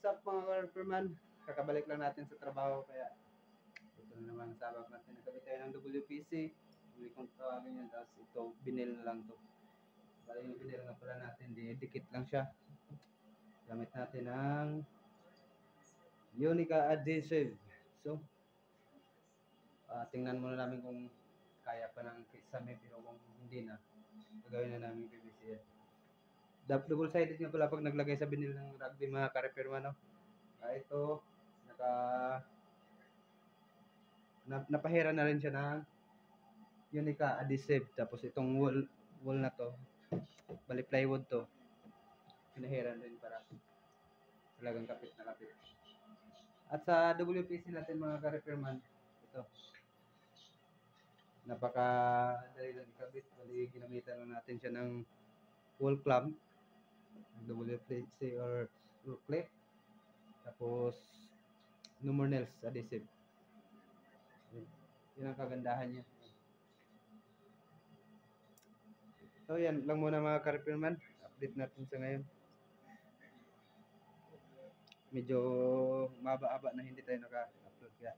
What's up mga Superman? Kakabalik lang natin sa trabaho kaya ito na naman sabak natin. Nagkabit tayo ng WPC. Huli kong tawagin yan. Tapos ito, binil na lang to. Bali yung binil nga pala natin, dikit lang siya. Gamit natin ang Unica adhesive. So, tingnan muna namin kung kaya pa ng kisame, pero kung hindi na, gagawin na namin PVC yan. Double-sided nga pala pag naglagay sa binil ng rugby mga ka-repairman, no? Ito, napahira na rin siya ng Unica adhesive. Tapos itong wall na to, bali plywood to, pinahiran din para talagang kapit na kapit. At sa WPC natin mga ka-repairman, ito, napaka dali lang ikabit. Bali ginamitan lang natin siya ng wall clamp, WPC or clip, tapos no more nails adhesive. Yun ang kagandahan niya. So yan lang muna mga ka-repairman, update natin sa ngayon. Medyo maba-aba na hindi tayo naka-upload kaya